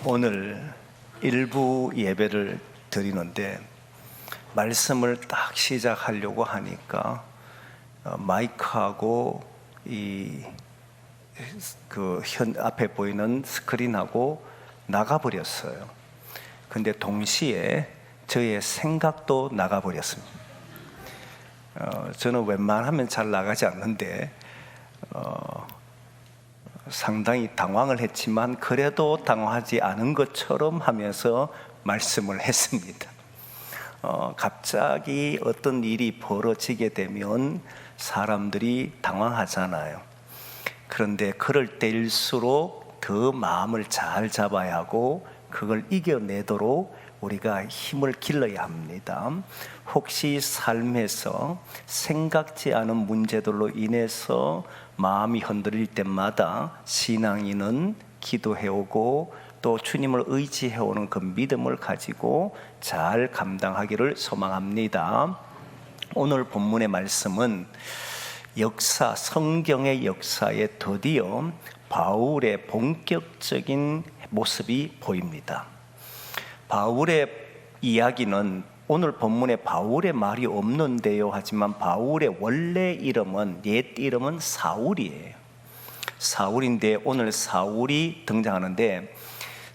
오늘 일부 예배를 드리는데 말씀을 딱 시작하려고 하니까 마이크하고 앞에 보이는 스크린하고 나가버렸어요. 근데 동시에 저의 생각도 나가버렸습니다. 저는 웬만하면 잘 나가지 않는데 상당히 당황을 했지만 그래도 당황하지 않은 것처럼 하면서 말씀을 했습니다. 갑자기 어떤 일이 벌어지게 되면 사람들이 당황하잖아요. 그런데 그럴 때일수록 더 마음을 잘 잡아야 하고 그걸 이겨내도록 우리가 힘을 길러야 합니다. 혹시 삶에서 생각지 않은 문제들로 인해서 마음이 흔들릴 때마다 신앙인은 기도해오고 또 주님을 의지해오는 그 믿음을 가지고 잘 감당하기를 소망합니다. 오늘 본문의 말씀은 성경의 역사에 드디어 바울의 본격적인 모습이 보입니다. 바울의 이야기는 오늘 본문에 바울의 말이 없는데요 하지만 바울의 원래 이름은 옛 이름은 사울이에요. 사울인데 오늘 사울이 등장하는데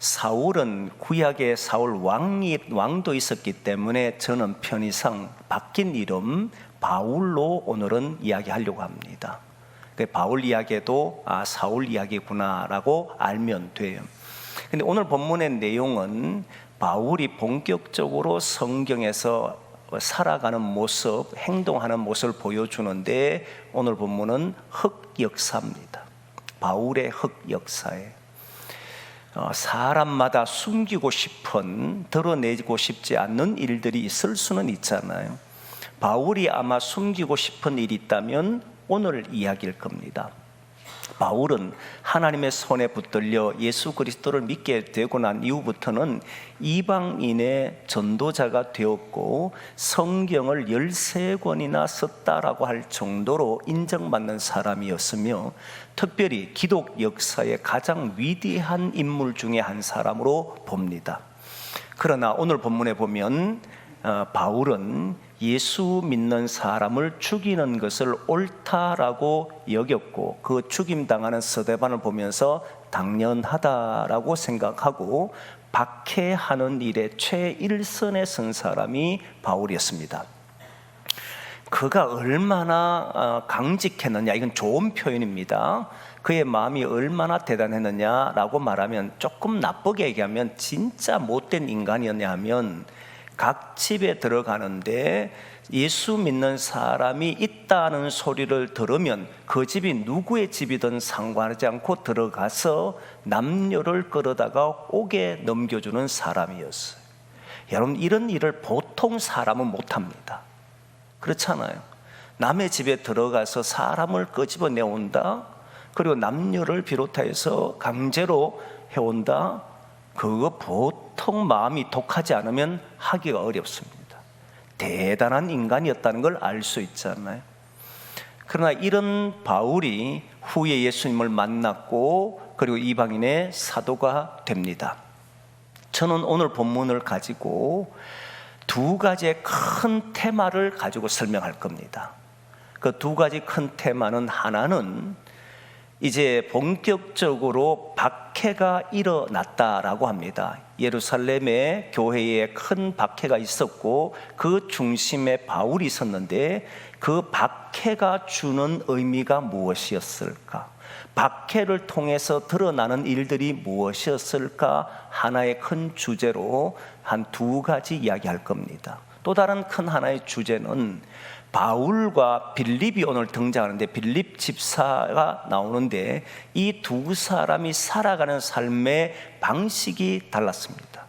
사울은 구약의 사울 왕도 있었기 때문에 저는 편의상 바뀐 이름 바울로 오늘은 이야기하려고 합니다. 바울 이야기도 사울 이야기구나라고 알면 돼요. 근데 오늘 본문의 내용은 바울이 본격적으로 성경에서 살아가는 모습, 행동하는 모습을 보여주는데 오늘 본문은 흑역사입니다. 바울의 흑역사에 사람마다 숨기고 싶은, 드러내고 싶지 않는 일들이 있을 수는 있잖아요. 바울이 아마 숨기고 싶은 일이 있다면 오늘 이야기일 겁니다. 바울은 하나님의 손에 붙들려 예수 그리스도를 믿게 되고 난 이후부터는 이방인의 전도자가 되었고 성경을 13권이나 썼다라고 할 정도로 인정받는 사람이었으며 특별히 기독 역사의 가장 위대한 인물 중에 한 사람으로 봅니다. 그러나 오늘 본문에 보면 바울은 예수 믿는 사람을 죽이는 것을 옳다라고 여겼고 그 죽임당하는 스데반을 보면서 당연하다라고 생각하고 박해하는 일에 최일선에 선 사람이 바울이었습니다. 그가 얼마나 강직했느냐, 이건 좋은 표현입니다. 그의 마음이 얼마나 대단했느냐라고 말하면 조금 나쁘게 얘기하면 진짜 못된 인간이었냐 하면 각 집에 들어가는데 예수 믿는 사람이 있다는 소리를 들으면 그 집이 누구의 집이든 상관하지 않고 들어가서 남녀를 끌어다가 옥에 넘겨주는 사람이었어요. 여러분, 이런 일을 보통 사람은 못합니다. 그렇잖아요. 남의 집에 들어가서 사람을 끄집어내온다, 그리고 남녀를 비롯해서 강제로 해온다, 그거 보통 마음이 독하지 않으면 하기가 어렵습니다. 대단한 인간이었다는 걸 알 수 있잖아요. 그러나 이런 바울이 후에 예수님을 만났고 그리고 이방인의 사도가 됩니다. 저는 오늘 본문을 가지고 두 가지의 큰 테마를 가지고 설명할 겁니다. 그 두 가지 큰 테마는, 하나는 이제 본격적으로 박해가 일어났다라고 합니다. 예루살렘의 교회에 큰 박해가 있었고 그 중심에 바울이 있었는데 그 박해가 주는 의미가 무엇이었을까? 박해를 통해서 드러나는 일들이 무엇이었을까? 하나의 큰 주제로 한 두 가지 이야기할 겁니다. 또 다른 큰 하나의 주제는 바울과 빌립이 오늘 등장하는데 빌립 집사가 나오는데 이 두 사람이 살아가는 삶의 방식이 달랐습니다.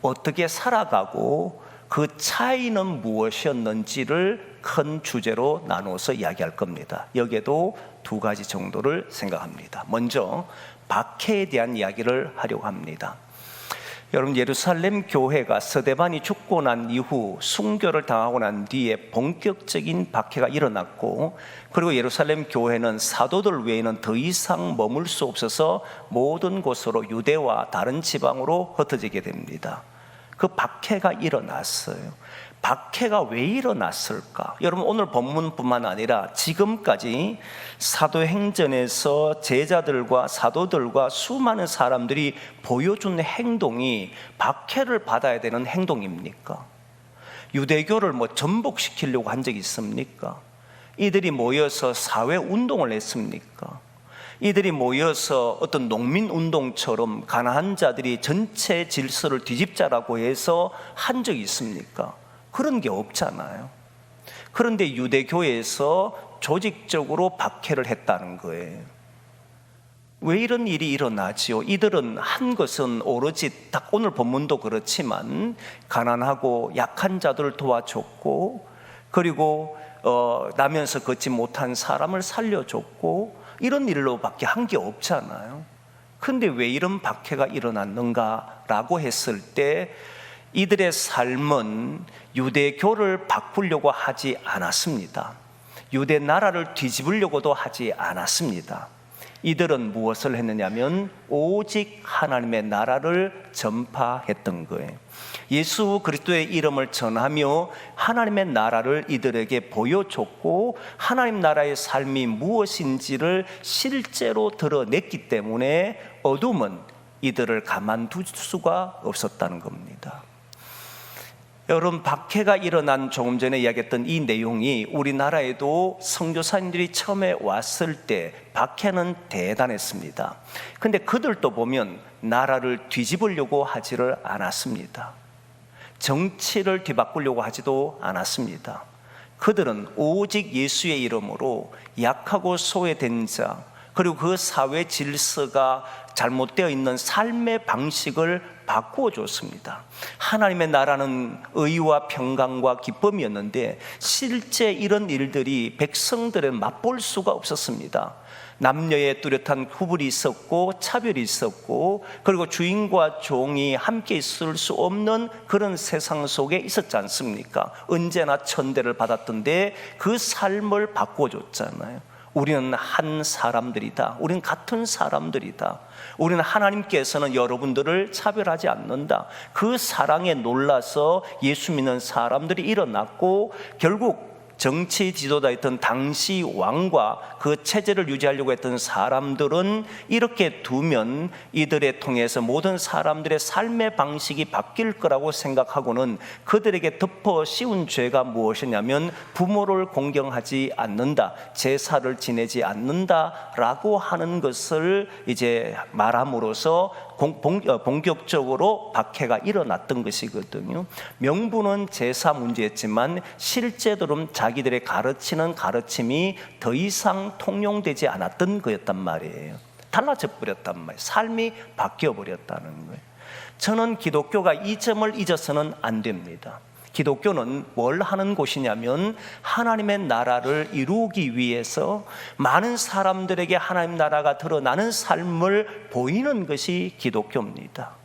어떻게 살아가고 그 차이는 무엇이었는지를 큰 주제로 나눠서 이야기할 겁니다. 여기에도 두 가지 정도를 생각합니다. 먼저 박해에 대한 이야기를 하려고 합니다. 여러분, 예루살렘 교회가 서대반이 죽고 난 이후 순교를 당하고 난 뒤에 본격적인 박해가 일어났고, 그리고 예루살렘 교회는 사도들 외에는 더 이상 머물 수 없어서 모든 곳으로 유대와 다른 지방으로 흩어지게 됩니다. 그 박해가 일어났어요. 박해가 왜 일어났을까? 여러분, 오늘 본문뿐만 아니라 지금까지 사도행전에서 제자들과 사도들과 수많은 사람들이 보여준 행동이 박해를 받아야 되는 행동입니까? 유대교를 전복시키려고 한 적이 있습니까? 이들이 모여서 사회운동을 했습니까? 이들이 모여서 어떤 농민운동처럼 가난한 자들이 전체 질서를 뒤집자라고 해서 한 적이 있습니까? 그런 게 없잖아요. 그런데 유대교에서 조직적으로 박해를 했다는 거예요. 왜 이런 일이 일어나지요? 이들은 한 것은 오로지 딱 오늘 본문도 그렇지만 가난하고 약한 자들을 도와줬고, 그리고 나면서 걷지 못한 사람을 살려줬고, 이런 일로밖에 한 게 없잖아요. 그런데 왜 이런 박해가 일어났는가라고 했을 때 이들의 삶은 유대교를 바꾸려고 하지 않았습니다. 유대 나라를 뒤집으려고도 하지 않았습니다. 이들은 무엇을 했느냐면 오직 하나님의 나라를 전파했던 거예요. 예수 그리스도의 이름을 전하며 하나님의 나라를 이들에게 보여줬고, 하나님 나라의 삶이 무엇인지를 실제로 드러냈기 때문에 어둠은 이들을 가만둘 수가 없었다는 겁니다. 여러분, 박해가 일어난 조금 전에 이야기했던 이 내용이 우리나라에도 선교사님들이 처음에 왔을 때 박해는 대단했습니다. 근데 그들도 보면 나라를 뒤집으려고 하지를 않았습니다. 정치를 뒤바꾸려고 하지도 않았습니다. 그들은 오직 예수의 이름으로 약하고 소외된 자, 그리고 그 사회 질서가 잘못되어 있는 삶의 방식을 바꾸어 줬습니다. 하나님의 나라는 의와 평강과 기쁨이었는데 실제 이런 일들이 백성들은 맛볼 수가 없었습니다. 남녀의 뚜렷한 구분이 있었고 차별이 있었고, 그리고 주인과 종이 함께 있을 수 없는 그런 세상 속에 있었지 않습니까? 언제나 천대를 받았던데 그 삶을 바꿔줬잖아요. 우리는 한 사람들이다. 우리는 같은 사람들이다. 우리는 하나님께서는 여러분들을 차별하지 않는다. 그 사랑에 놀라서 예수 믿는 사람들이 일어났고, 결국 정치 지도자였던 당시 왕과 그 체제를 유지하려고 했던 사람들은 이렇게 두면 이들에 통해서 모든 사람들의 삶의 방식이 바뀔 거라고 생각하고는 그들에게 덮어 씌운 죄가 무엇이냐면 부모를 공경하지 않는다, 제사를 지내지 않는다라고 하는 것을 이제 말함으로써 본격적으로 박해가 일어났던 것이거든요. 명분은 제사 문제였지만 실제로는 자기들의 가르치는 가르침이 더 이상 통용되지 않았던 거였단 말이에요. 달라져 버렸단 말이에요. 삶이 바뀌어 버렸다는 거예요. 저는 기독교가 이 점을 잊어서는 안 됩니다. 기독교는 뭘 하는 곳이냐면 하나님의 나라를 이루기 위해서 많은 사람들에게 하나님 나라가 드러나는 삶을 보이는 것이 기독교입니다.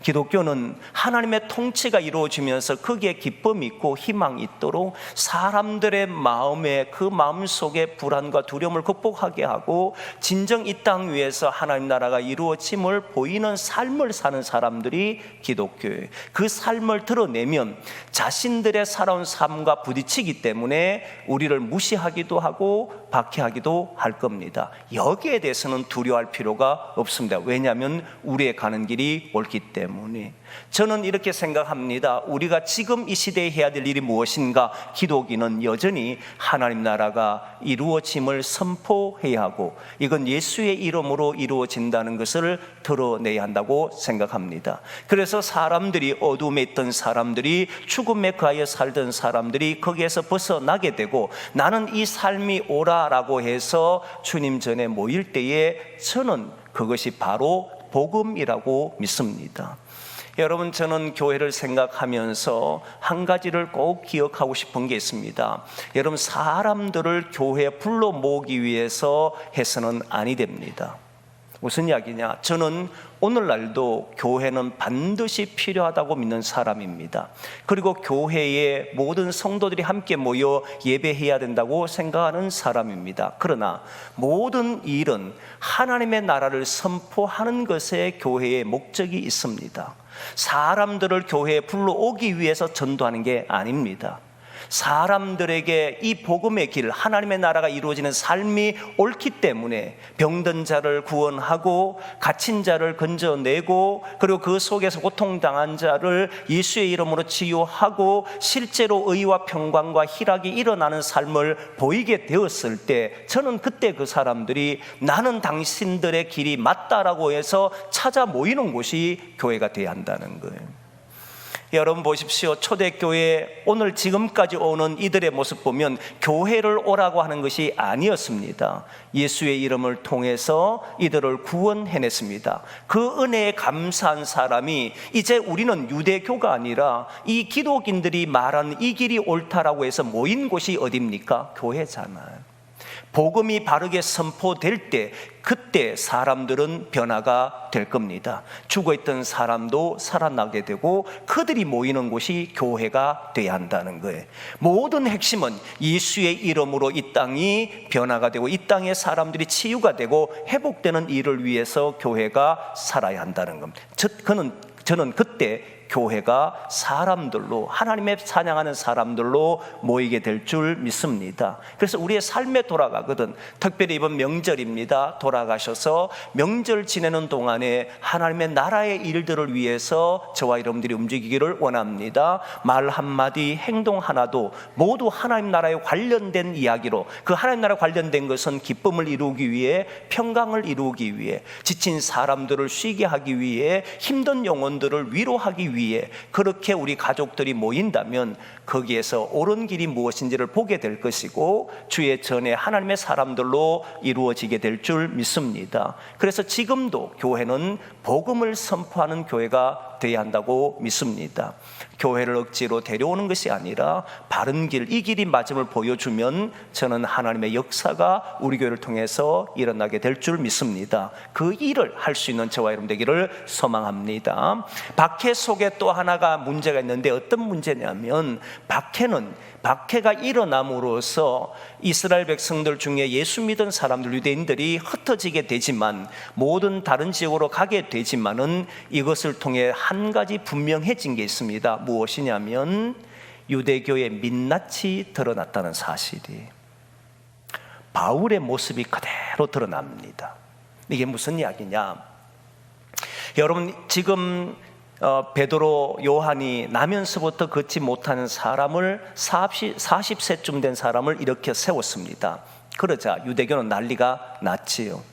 기독교는 하나님의 통치가 이루어지면서 거기에 기쁨이 있고 희망이 있도록 사람들의 마음에 그 마음 속에 불안과 두려움을 극복하게 하고 진정 이 땅 위에서 하나님 나라가 이루어짐을 보이는 삶을 사는 사람들이 기독교예요. 그 삶을 드러내면 자신들의 살아온 삶과 부딪히기 때문에 우리를 무시하기도 하고 박해하기도 할 겁니다. 여기에 대해서는 두려워할 필요가 없습니다. 왜냐하면 우리의 가는 길이 옳기 때문에. 저는 이렇게 생각합니다. 우리가 지금 이 시대에 해야 될 일이 무엇인가? 기독인은 여전히 하나님 나라가 이루어짐을 선포해야 하고, 이건 예수의 이름으로 이루어진다는 것을 드러내야 한다고 생각합니다. 그래서 사람들이, 어둠에 있던 사람들이, 죽음에 가하여 살던 사람들이 거기에서 벗어나게 되고 나는 이 삶이 옳아라고 해서 주님 전에 모일 때에 저는 그것이 바로 복음이라고 믿습니다. 여러분, 저는 교회를 생각하면서 한 가지를 꼭 기억하고 싶은 게 있습니다. 여러분, 사람들을 교회에 불러 모으기 위해서 해서는 아니 됩니다. 무슨 이야기냐? 저는 오늘날도 교회는 반드시 필요하다고 믿는 사람입니다. 그리고 교회에 모든 성도들이 함께 모여 예배해야 된다고 생각하는 사람입니다. 그러나 모든 일은 하나님의 나라를 선포하는 것에 교회의 목적이 있습니다. 사람들을 교회에 불러오기 위해서 전도하는 게 아닙니다. 사람들에게 이 복음의 길, 하나님의 나라가 이루어지는 삶이 옳기 때문에 병든 자를 구원하고 갇힌 자를 건져내고, 그리고 그 속에서 고통당한 자를 예수의 이름으로 치유하고 실제로 의와 평강과 희락이 일어나는 삶을 보이게 되었을 때, 저는 그때 그 사람들이 나는 당신들의 길이 맞다라고 해서 찾아 모이는 곳이 교회가 되어야 한다는 거예요. 여러분 보십시오. 초대교회 오늘 지금까지 오는 이들의 모습 보면 교회를 오라고 하는 것이 아니었습니다. 예수의 이름을 통해서 이들을 구원해냈습니다. 그 은혜에 감사한 사람이 이제 우리는 유대교가 아니라 이 기독인들이 말하는 이 길이 옳다라고 해서 모인 곳이 어디입니까? 교회잖아요. 복음이 바르게 선포될 때, 그때 사람들은 변화가 될 겁니다. 죽어있던 사람도 살아나게 되고 그들이 모이는 곳이 교회가 돼야 한다는 거예요. 모든 핵심은 예수의 이름으로 이 땅이 변화가 되고 이 땅의 사람들이 치유가 되고 회복되는 일을 위해서 교회가 살아야 한다는 겁니다. 저는 그때 교회가 사람들로, 하나님의 찬양하는 사람들로 모이게 될 줄 믿습니다. 그래서 우리의 삶에 돌아가거든. 특별히 이번 명절입니다. 돌아가셔서 명절 지내는 동안에 하나님의 나라의 일들을 위해서 저와 여러분들이 움직이기를 원합니다. 말 한마디, 행동 하나도 모두 하나님 나라에 관련된 이야기로, 그 하나님 나라에 관련된 것은 기쁨을 이루기 위해, 평강을 이루기 위해, 지친 사람들을 쉬게 하기 위해, 힘든 영혼들을 위로하기 위해 그렇게 우리 가족들이 모인다면 거기에서 옳은 길이 무엇인지를 보게 될 것이고 주의 전에 하나님의 사람들로 이루어지게 될 줄 믿습니다. 그래서 지금도 교회는 복음을 선포하는 교회가 되어야 한다고 믿습니다. 교회를 억지로 데려오는 것이 아니라 바른 길, 이 길이 맞음을 보여주면 저는 하나님의 역사가 우리 교회를 통해서 일어나게 될 줄 믿습니다. 그 일을 할 수 있는 저와 여러분 되기를 소망합니다. 박해 속에 또 하나가 문제가 있는데, 어떤 문제냐면 박해가 일어남으로써 이스라엘 백성들 중에 예수 믿은 사람들, 유대인들이 흩어지게 되지만, 모든 다른 지역으로 가게 되지만은 이것을 통해 한 가지 분명해진 게 있습니다. 무엇이냐면 유대교의 민낯이 드러났다는 사실이, 바울의 모습이 그대로 드러납니다. 이게 무슨 이야기냐? 여러분, 지금 베드로, 요한이 나면서부터 걷지 못하는 사람을 40세쯤 된 사람을 일으켜 세웠습니다. 그러자 유대교는 난리가 났지요.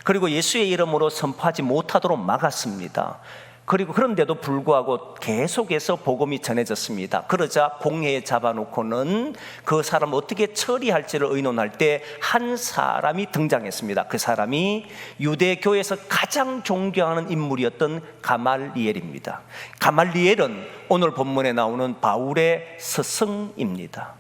그리고 예수의 이름으로 선포하지 못하도록 막았습니다. 그런데도 불구하고 계속해서 복음이 전해졌습니다. 그러자 공회에 잡아놓고는 그 사람을 어떻게 처리할지를 의논할 때 한 사람이 등장했습니다. 그 사람이 유대교에서 가장 존경하는 인물이었던 가말리엘입니다. 가말리엘은 오늘 본문에 나오는 바울의 스승입니다.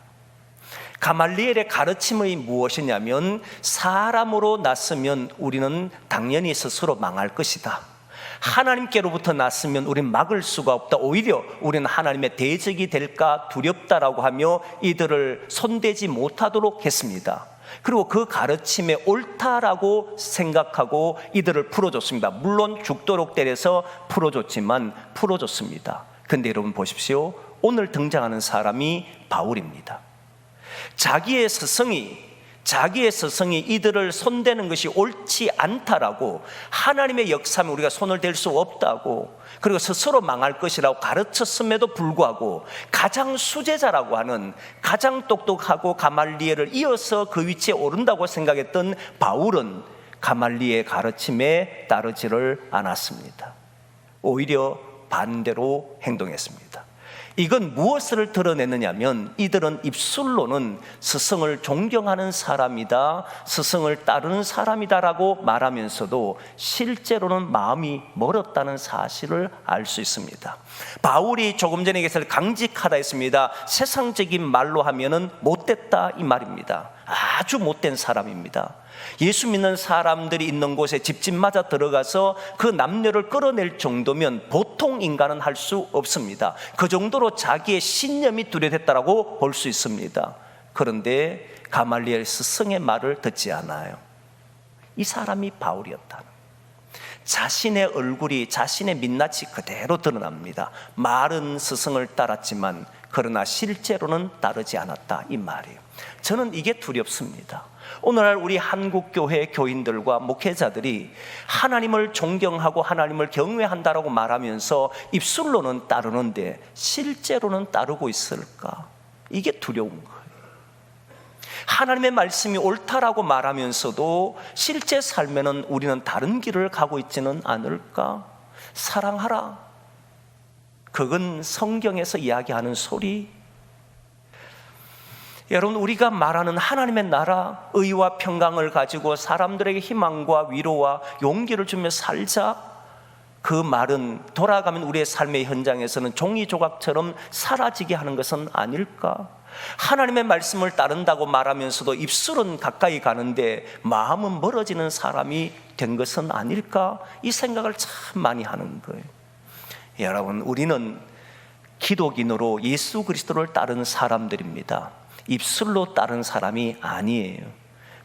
가말리엘의 가르침이 무엇이냐면, 사람으로 났으면 우리는 당연히 스스로 망할 것이다. 하나님께로부터 났으면 우리는 막을 수가 없다. 오히려 우리는 하나님의 대적이 될까 두렵다라고 하며 이들을 손대지 못하도록 했습니다. 그리고 그 가르침에 옳다라고 생각하고 이들을 풀어줬습니다. 물론 죽도록 때려서 풀어줬습니다. 근데 여러분 보십시오. 오늘 등장하는 사람이 바울입니다. 자기의 스승이 이들을 손대는 것이 옳지 않다라고, 하나님의 역사면 우리가 손을 댈 수 없다고, 그리고 스스로 망할 것이라고 가르쳤음에도 불구하고 가장 수제자라고 하는, 가장 똑똑하고 가말리엘을 이어서 그 위치에 오른다고 생각했던 바울은 가말리엘의 가르침에 따르지를 않았습니다. 오히려 반대로 행동했습니다. 이건 무엇을 드러내느냐면, 이들은 입술로는 스승을 존경하는 사람이다, 스승을 따르는 사람이다라고 말하면서도 실제로는 마음이 멀었다는 사실을 알 수 있습니다. 바울이 조금 전에 이것을 강직하다 했습니다. 세상적인 말로 하면은 못됐다 이 말입니다. 아주 못된 사람입니다. 예수 믿는 사람들이 있는 곳에 집집마다 들어가서 그 남녀를 끌어낼 정도면 보통 인간은 할 수 없습니다. 그 정도로 자기의 신념이 뚜렷했다라고 볼 수 있습니다. 그런데 가말리엘 스승의 말을 듣지 않아요. 이 사람이 바울이었다. 자신의 얼굴이, 자신의 민낯이 그대로 드러납니다. 말은 스승을 따랐지만 그러나 실제로는 따르지 않았다, 이 말이에요. 저는 이게 두렵습니다. 오늘날 우리 한국교회 교인들과 목회자들이 하나님을 존경하고 하나님을 경외한다라고 말하면서 입술로는 따르는데 실제로는 따르고 있을까? 이게 두려운 거예요. 하나님의 말씀이 옳다라고 말하면서도 실제 삶에는 우리는 다른 길을 가고 있지는 않을까? 사랑하라, 그건 성경에서 이야기하는 소리. 여러분, 우리가 말하는 하나님의 나라, 의와 평강을 가지고 사람들에게 희망과 위로와 용기를 주며 살자, 그 말은 돌아가면 우리의 삶의 현장에서는 종이 조각처럼 사라지게 하는 것은 아닐까? 하나님의 말씀을 따른다고 말하면서도 입술은 가까이 가는데 마음은 멀어지는 사람이 된 것은 아닐까? 이 생각을 참 많이 하는 거예요. 여러분, 우리는 기독인으로 예수 그리스도를 따르는 사람들입니다. 입술로 따른 사람이 아니에요.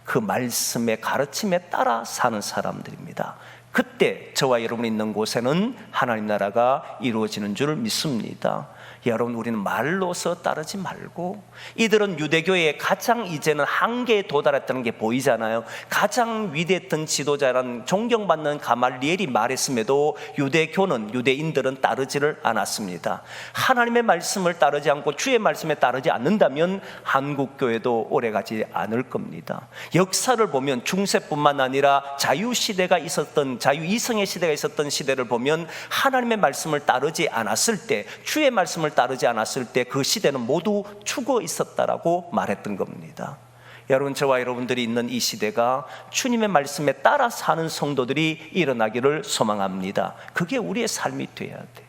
그 말씀의 가르침에 따라 사는 사람들입니다. 그때 저와 여러분이 있는 곳에는 하나님 나라가 이루어지는 줄 믿습니다. 여러분, 우리는 말로서 따르지 말고, 이들은 유대교의 가장 이제는 한계에 도달했다는 게 보이잖아요. 가장 위대했던 지도자란 존경받는 가말리엘이 말했음에도 유대인들은 따르지를 않았습니다. 하나님의 말씀을 따르지 않고 주의 말씀에 따르지 않는다면 한국교회도 오래가지 않을 겁니다. 역사를 보면 중세뿐만 아니라 자유시대가 있었던, 자유이성의 시대가 있었던 시대를 보면 하나님의 말씀을 따르지 않았을 때, 주의 말씀을 따르지 않았을 때 그 시대는 모두 죽어 있었다라고 말했던 겁니다. 여러분, 저와 여러분들이 있는 이 시대가 주님의 말씀에 따라 사는 성도들이 일어나기를 소망합니다. 그게 우리의 삶이 돼야 돼.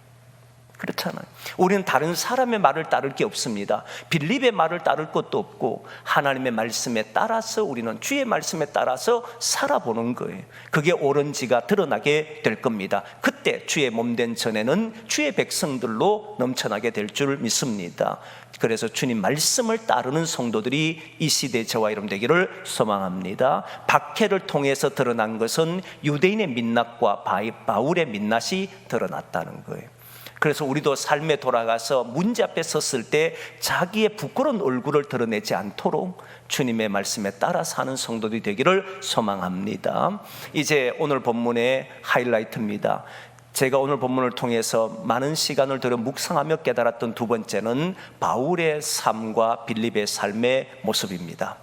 그렇잖아요. 우리는 다른 사람의 말을 따를 게 없습니다. 빌립의 말을 따를 것도 없고 하나님의 말씀에 따라서, 우리는 주의 말씀에 따라서 살아보는 거예요. 그게 옳은지가 드러나게 될 겁니다. 그때 주의 몸된 전에는 주의 백성들로 넘쳐나게 될 줄 믿습니다. 그래서 주님 말씀을 따르는 성도들이 이 시대의 저와 여러분 되기를 소망합니다. 박해를 통해서 드러난 것은 유대인의 민낯과 바울의 민낯이 드러났다는 거예요. 그래서 우리도 삶에 돌아가서 문제 앞에 섰을 때 자기의 부끄러운 얼굴을 드러내지 않도록 주님의 말씀에 따라 사는 성도들이 되기를 소망합니다. 이제 오늘 본문의 하이라이트입니다. 제가 오늘 본문을 통해서 많은 시간을 들여 묵상하며 깨달았던 두 번째는 바울의 삶과 빌립의 삶의 모습입니다.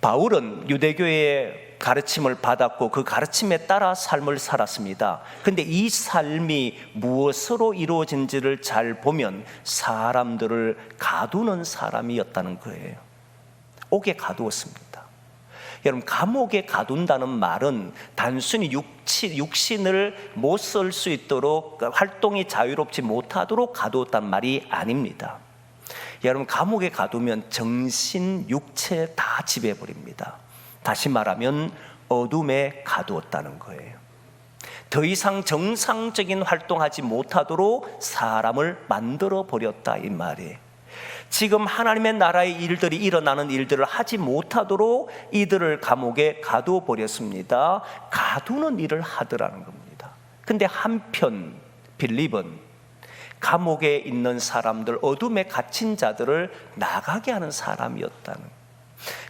바울은 유대교의 가르침을 받았고 그 가르침에 따라 삶을 살았습니다. 그런데 이 삶이 무엇으로 이루어진지를 잘 보면 사람들을 가두는 사람이었다는 거예요. 옥에 가두었습니다. 여러분, 감옥에 가둔다는 말은 단순히 육신을 못 쓸 수 있도록, 활동이 자유롭지 못하도록 가두었다는 말이 아닙니다. 여러분, 감옥에 가두면 정신, 육체 다 지배해버립니다. 다시 말하면 어둠에 가두었다는 거예요. 더 이상 정상적인 활동하지 못하도록 사람을 만들어 버렸다, 이 말이에요. 지금 하나님의 나라의 일들이 일어나는 일들을 하지 못하도록 이들을 감옥에 가두어 버렸습니다. 가두는 일을 하더라는 겁니다. 근데 한편 빌립은 감옥에 있는 사람들, 어둠에 갇힌 자들을 나가게 하는 사람이었다는,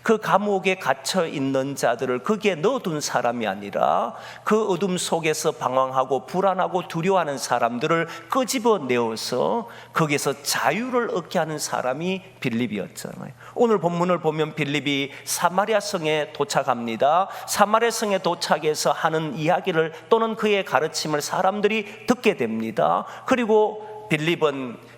그 감옥에 갇혀 있는 자들을 거기에 넣어둔 사람이 아니라 그 어둠 속에서 방황하고 불안하고 두려워하는 사람들을 끄집어내어서 거기에서 자유를 얻게 하는 사람이 빌립이었잖아요. 오늘 본문을 보면 빌립이 사마리아 성에 도착합니다. 사마리아 성에 도착해서 하는 이야기를 또는 그의 가르침을 사람들이 듣게 됩니다. 그리고 빌립은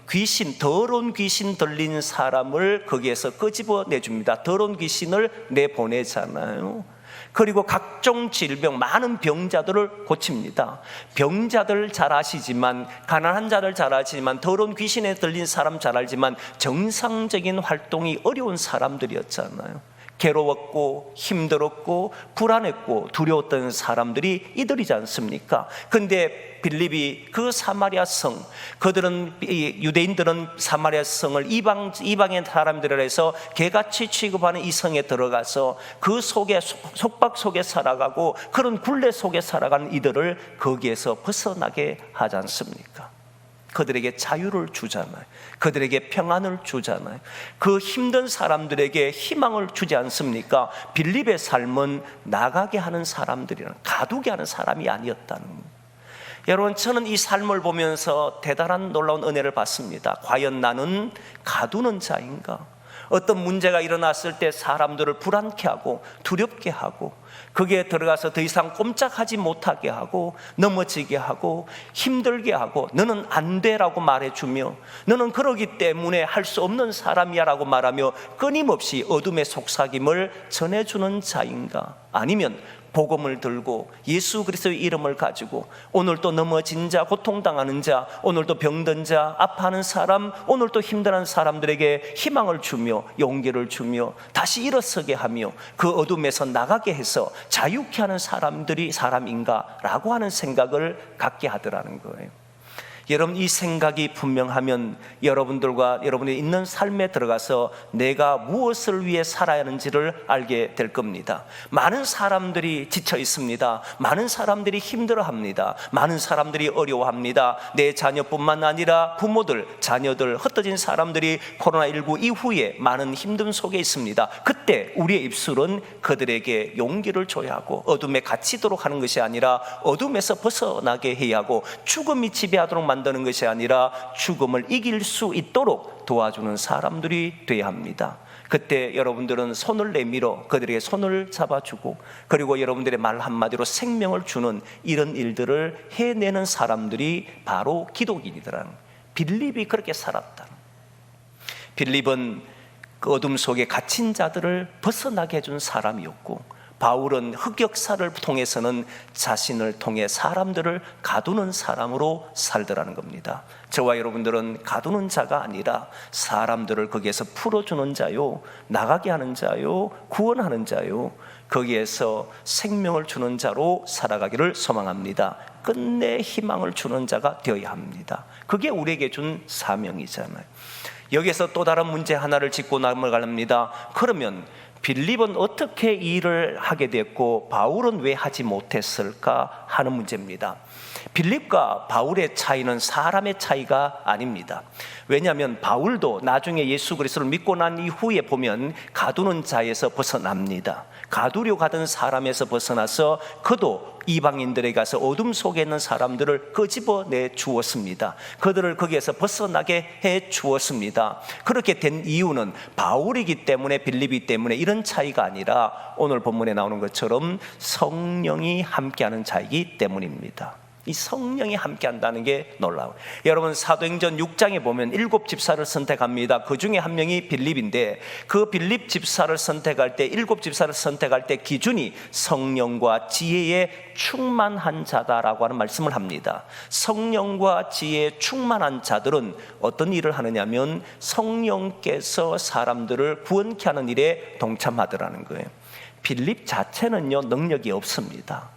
더러운 귀신 들린 사람을 거기에서 끄집어내줍니다. 더러운 귀신을 내보내잖아요. 그리고 각종 질병, 많은 병자들을 고칩니다. 병자들 잘 아시지만, 가난한 자들 잘 아시지만, 더러운 귀신에 들린 사람 잘 알지만 정상적인 활동이 어려운 사람들이었잖아요. 괴로웠고 힘들었고 불안했고 두려웠던 사람들이 이들이지 않습니까? 근데 빌립이 그 사마리아 성, 그들은 유대인들은 사마리아 성을 이방의 사람들을 해서 개같이 취급하는 이 성에 들어가서 그 속에 속박 속에 살아가고 그런 굴레 속에 살아가는 이들을 거기에서 벗어나게 하지 않습니까? 그들에게 자유를 주잖아요. 그들에게 평안을 주잖아요. 그 힘든 사람들에게 희망을 주지 않습니까? 빌립의 삶은 나가게 하는 사람들이란, 가두게 하는 사람이 아니었다는 거예요. 여러분, 저는 이 삶을 보면서 대단한 놀라운 은혜를 받습니다. 과연 나는 가두는 자인가? 어떤 문제가 일어났을 때 사람들을 불안케 하고 두렵게 하고 거기에 들어가서 더 이상 꼼짝하지 못하게 하고 넘어지게 하고 힘들게 하고 너는 안 돼라고 말해주며 너는 그러기 때문에 할 수 없는 사람이야 라고 말하며 끊임없이 어둠의 속삭임을 전해주는 자인가? 아니면 복음을 들고 예수 그리스도의 이름을 가지고 오늘도 넘어진 자, 고통당하는 자, 오늘도 병든 자, 아파하는 사람, 오늘도 힘들어하는 사람들에게 희망을 주며 용기를 주며 다시 일어서게 하며 그 어둠에서 나가게 해서 자유케 하는 사람인가 라고 하는 생각을 갖게 하더라는 거예요. 여러분, 이 생각이 분명하면 여러분들과 여러분이 있는 삶에 들어가서 내가 무엇을 위해 살아야 하는지를 알게 될 겁니다. 많은 사람들이 지쳐 있습니다. 많은 사람들이 힘들어합니다. 많은 사람들이 어려워합니다. 내 자녀뿐만 아니라 부모들, 자녀들, 흩어진 사람들이 코로나19 이후에 많은 힘듦 속에 있습니다. 그때 우리의 입술은 그들에게 용기를 줘야 하고 어둠에 갇히도록 하는 것이 아니라 어둠에서 벗어나게 해야 하고 죽음이 지배하도록 만드는 것이 아니라 죽음을 이길 수 있도록 도와주는 사람들이 되어야 합니다. 그때 여러분들은 손을 내밀어 그들에게 손을 잡아주고 그리고 여러분들의 말 한마디로 생명을 주는 이런 일들을 해내는 사람들이 바로 기독인이더라는, 빌립이 그렇게 살았다. 빌립은 그 어둠 속에 갇힌 자들을 벗어나게 해준 사람이었고, 바울은 흑역사를 통해서는 자신을 통해 사람들을 가두는 사람으로 살더라는 겁니다. 저와 여러분들은 가두는 자가 아니라 사람들을 거기에서 풀어주는 자요, 나가게 하는 자요, 구원하는 자요, 거기에서 생명을 주는 자로 살아가기를 소망합니다. 끝내 희망을 주는 자가 되어야 합니다. 그게 우리에게 준 사명이잖아요. 여기에서 또 다른 문제 하나를 짚고 넘어갑니다. 그러면 빌립은 어떻게 일을 하게 됐고 바울은 왜 하지 못했을까 하는 문제입니다. 빌립과 바울의 차이는 사람의 차이가 아닙니다. 왜냐하면 바울도 나중에 예수 그리스도를 믿고 난 이후에 보면 가두는 자에서 벗어납니다. 가두려 가던 사람에서 벗어나서 그도 이방인들에게 가서 어둠 속에 있는 사람들을 끄집어내 주었습니다. 그들을 거기에서 벗어나게 해 주었습니다. 그렇게 된 이유는 바울이기 때문에, 빌립이기 때문에 이런 차이가 아니라 오늘 본문에 나오는 것처럼 성령이 함께하는 차이기 때문입니다. 이 성령이 함께한다는 게 놀라워요. 여러분, 사도행전 6장에 보면 7 집사를 선택합니다. 그 중에 한 명이 빌립인데 그 빌립 집사를 선택할 때, 7 집사를 선택할 때 기준이 성령과 지혜에 충만한 자다라고 하는 말씀을 합니다. 성령과 지혜에 충만한 자들은 어떤 일을 하느냐면 성령께서 사람들을 구원케 하는 일에 동참하더라는 거예요. 빌립 자체는요, 능력이 없습니다.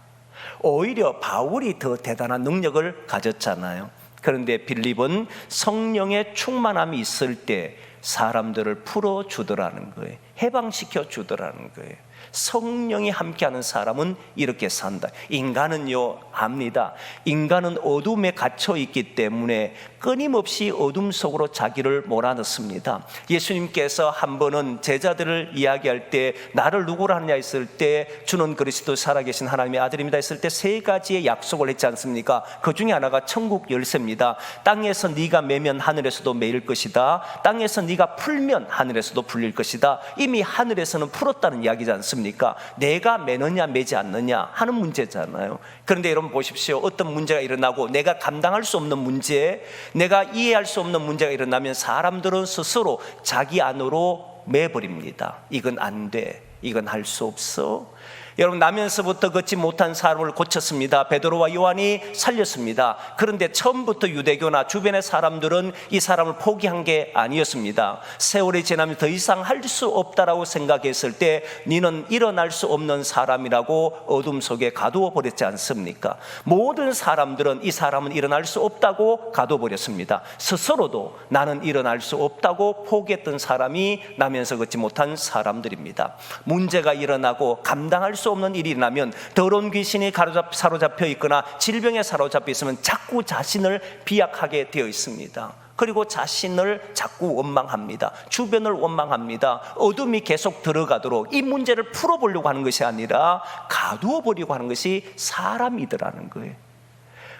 오히려 바울이 더 대단한 능력을 가졌잖아요. 그런데 빌립은 성령의 충만함이 있을 때 사람들을 풀어주더라는 거예요. 해방시켜 주더라는 거예요. 성령이 함께하는 사람은 이렇게 산다. 인간은요, 압니다. 인간은 어둠에 갇혀 있기 때문에 끊임없이 어둠 속으로 자기를 몰아넣습니다. 예수님께서 한 번은 제자들을 이야기할 때 나를 누구로 하느냐 했을 때 주는 그리스도 살아계신 하나님의 아들입니다 했을 때 3가지의 약속을 했지 않습니까? 그 중에 하나가 천국 열쇠입니다. 땅에서 네가 매면 하늘에서도 매일 것이다. 땅에서 네가 풀면 하늘에서도 풀릴 것이다. 이미 하늘에서는 풀었다는 이야기지 않습니까? 내가 매느냐 매지 않느냐 하는 문제잖아요. 그런데 여러분 보십시오. 어떤 문제가 일어나고 내가 감당할 수 없는 문제, 내가 이해할 수 없는 문제가 일어나면 사람들은 스스로 자기 안으로 매버립니다. 이건 안 돼, 이건 할 수 없어. 여러분, 나면서부터 걷지 못한 사람을 고쳤습니다. 베드로와 요한이 살렸습니다. 그런데 처음부터 유대교나 주변의 사람들은 이 사람을 포기한 게 아니었습니다. 세월이 지나면 더 이상 할 수 없다라고 생각했을 때 너는 일어날 수 없는 사람이라고 어둠 속에 가두어 버렸지 않습니까? 모든 사람들은 이 사람은 일어날 수 없다고 가두어 버렸습니다. 스스로도 나는 일어날 수 없다고 포기했던 사람이 나면서 걷지 못한 사람들입니다. 문제가 일어나고 감당할 수 없는 일이 일어나면 더러운 귀신이 사로잡혀 있거나 질병에 사로잡혀 있으면 자꾸 자신을 비약하게 되어 있습니다. 그리고 자신을 자꾸 원망합니다. 주변을 원망합니다. 어둠이 계속 들어가도록 이 문제를 풀어보려고 하는 것이 아니라 가두어 보려고 하는 것이 사람이더라는 거예요.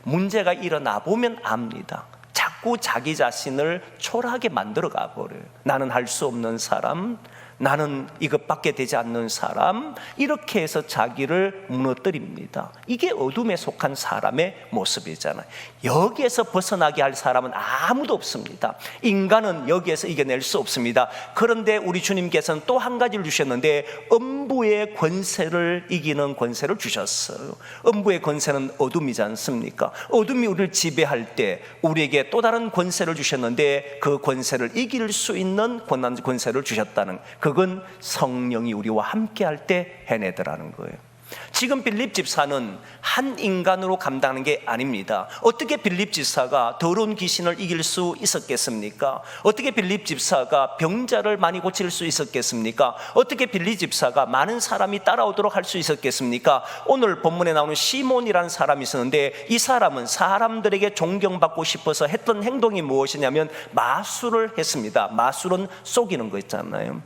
문제가 일어나 보면 압니다. 자꾸 자기 자신을 초라하게 만들어 가버려요. 나는 할 수 없는 사람, 나는 이것밖에 되지 않는 사람, 이렇게 해서 자기를 무너뜨립니다. 이게 어둠에 속한 사람의 모습이잖아요. 여기에서 벗어나게 할 사람은 아무도 없습니다. 인간은 여기에서 이겨낼 수 없습니다. 그런데 우리 주님께서는 또 한 가지를 주셨는데 음부의 권세를 이기는 권세를 주셨어요. 음부의 권세는 어둠이지 않습니까? 어둠이 우리를 지배할 때 우리에게 또 다른 권세를 주셨는데 그 권세를 이길 수 있는 권세를 주셨다는, 그건 성령이 우리와 함께 할 때 해내더라는 거예요. 지금 빌립 집사는 한 인간으로 감당하는 게 아닙니다. 어떻게 빌립 집사가 더러운 귀신을 이길 수 있었겠습니까? 어떻게 빌립 집사가 병자를 많이 고칠 수 있었겠습니까? 어떻게 빌립 집사가 많은 사람이 따라오도록 할 수 있었겠습니까? 오늘 본문에 나오는 시몬이라는 사람이 있었는데 이 사람은 사람들에게 존경받고 싶어서 했던 행동이 무엇이냐면 마술을 했습니다. 마술은 속이는 거 있잖아요.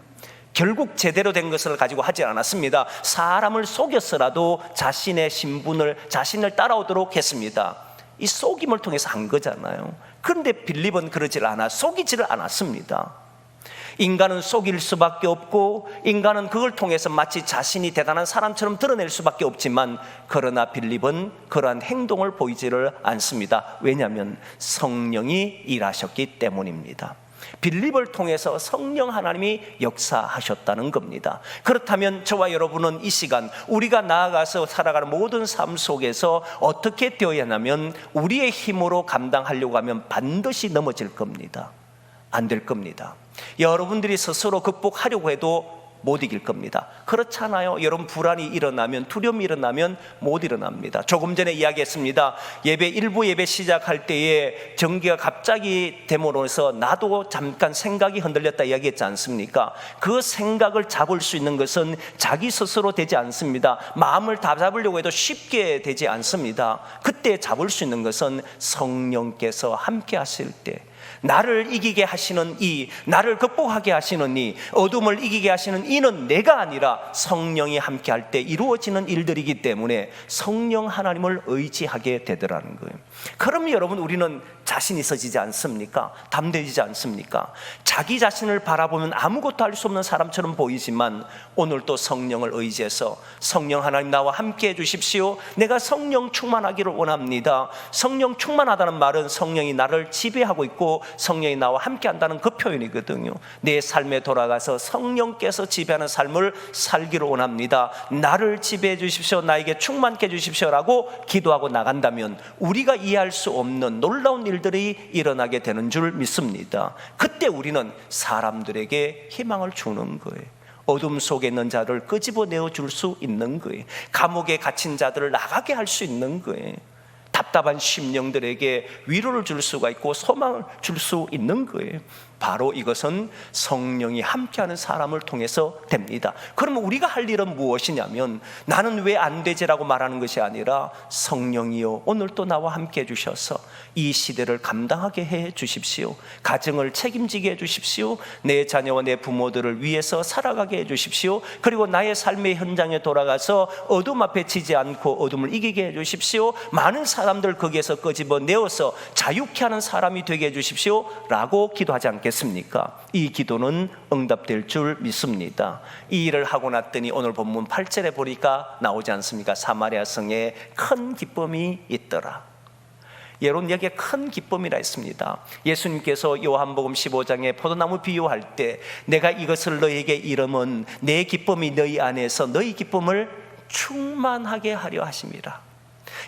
결국 제대로 된 것을 가지고 하지 않았습니다. 사람을 속였어라도 자신의 신분을, 자신을 따라오도록 했습니다. 이 속임을 통해서 한 거잖아요. 그런데 빌립은 그러질 않아, 속이지를 않았습니다. 인간은 속일 수밖에 없고 인간은 그걸 통해서 마치 자신이 대단한 사람처럼 드러낼 수밖에 없지만, 그러나 빌립은 그러한 행동을 보이지를 않습니다. 왜냐하면 성령이 일하셨기 때문입니다. 빌립을 통해서 성령 하나님이 역사하셨다는 겁니다. 그렇다면 저와 여러분은 이 시간 우리가 나아가서 살아가는 모든 삶 속에서 어떻게 되어야 하냐면, 우리의 힘으로 감당하려고 하면 반드시 넘어질 겁니다. 안 될 겁니다. 여러분들이 스스로 극복하려고 해도 못 이길 겁니다. 그렇잖아요. 여러분, 불안이 일어나면, 두려움이 일어나면 못 일어납니다. 조금 전에 이야기했습니다. 일부 예배 시작할 때에 전기가 갑자기 됨으로써 나도 잠깐 생각이 흔들렸다 이야기했지 않습니까? 그 생각을 잡을 수 있는 것은 자기 스스로 되지 않습니다. 마음을 다 잡으려고 해도 쉽게 되지 않습니다. 그때 잡을 수 있는 것은 성령께서 함께 하실 때, 나를 이기게 하시는 이, 나를 극복하게 하시는 이, 어둠을 이기게 하시는 이는 내가 아니라 성령이 함께 할 때 이루어지는 일들이기 때문에 성령 하나님을 의지하게 되더라는 거예요. 그럼 여러분, 우리는 자신 있어지지 않습니까? 담대해지지 않습니까? 자기 자신을 바라보면 아무것도 할 수 없는 사람처럼 보이지만, 오늘 또 성령을 의지해서 성령 하나님 나와 함께 해주십시오, 내가 성령 충만하기를 원합니다. 성령 충만하다는 말은 성령이 나를 지배하고 있고 성령이 나와 함께 한다는 그 표현이거든요. 내 삶에 돌아가서 성령께서 지배하는 삶을 살기를 원합니다. 나를 지배해 주십시오, 나에게 충만케 해 주십시오라고 기도하고 나간다면 우리가 이해할 수 없는 놀라운 일들이 일어나게 되는 줄 믿습니다. 그때 우리는 사람들에게 희망을 주는 거예요. 어둠 속에 있는 자를 끄집어내어 줄 수 있는 거예요. 감옥에 갇힌 자들을 나가게 할 수 있는 거예요. 답답한 심령들에게 위로를 줄 수가 있고 소망을 줄 수 있는 거예요. 바로 이것은 성령이 함께하는 사람을 통해서 됩니다. 그러면 우리가 할 일은 무엇이냐면, 나는 왜 안 되지라고 말하는 것이 아니라, 성령이요 오늘 또 나와 함께 해주셔서 이 시대를 감당하게 해 주십시오. 가정을 책임지게 해 주십시오. 내 자녀와 내 부모들을 위해서 살아가게 해 주십시오. 그리고 나의 삶의 현장에 돌아가서 어둠 앞에 지지 않고 어둠을 이기게 해 주십시오. 많은 사람들 거기에서 끄집어내어서 자유케 하는 사람이 되게 해 주십시오 라고 기도하지 않겠습니까? 이 기도는 응답될 줄 믿습니다. 이 일을 하고 났더니 오늘 본문 8절에 보니까 나오지 않습니까? 사마리아 성에 큰 기쁨이 있더라. 여러분, 여기에 큰 기쁨이라 했습니다. 예수님께서 요한복음 15장에 포도나무 비유할 때, 내가 이것을 너희에게 이름은 내 기쁨이 너희 안에서 너희 기쁨을 충만하게 하려 하심이라.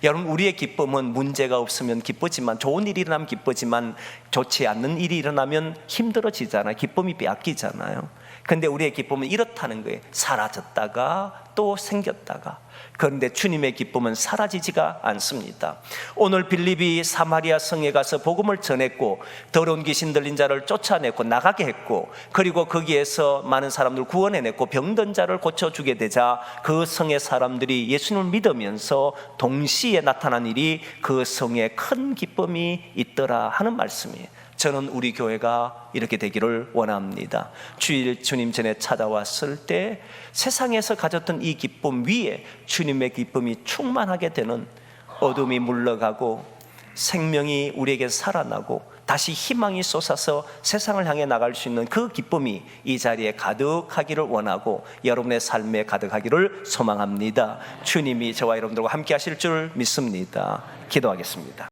여러분, 우리의 기쁨은 문제가 없으면 기쁘지만, 좋은 일이 일어나면 기쁘지만, 좋지 않는 일이 일어나면 힘들어지잖아요. 기쁨이 빼앗기잖아요. 근데 우리의 기쁨은 이렇다는 거예요. 사라졌다가 또 생겼다가. 그런데 주님의 기쁨은 사라지지가 않습니다. 오늘 빌립이 사마리아 성에 가서 복음을 전했고, 더러운 귀신 들린 자를 쫓아냈고 나가게 했고, 그리고 거기에서 많은 사람들 구원해냈고, 병든 자를 고쳐주게 되자 그 성의 사람들이 예수님을 믿으면서 동시에 나타난 일이 그 성에 큰 기쁨이 있더라 하는 말씀이에요. 저는 우리 교회가 이렇게 되기를 원합니다. 주일 주님 전에 찾아왔을 때 세상에서 가졌던 이 기쁨 위에 주님의 기쁨이 충만하게 되는, 어둠이 물러가고 생명이 우리에게 살아나고 다시 희망이 솟아서 세상을 향해 나갈 수 있는 그 기쁨이 이 자리에 가득하기를 원하고 여러분의 삶에 가득하기를 소망합니다. 주님이 저와 여러분들과 함께 하실 줄 믿습니다. 기도하겠습니다.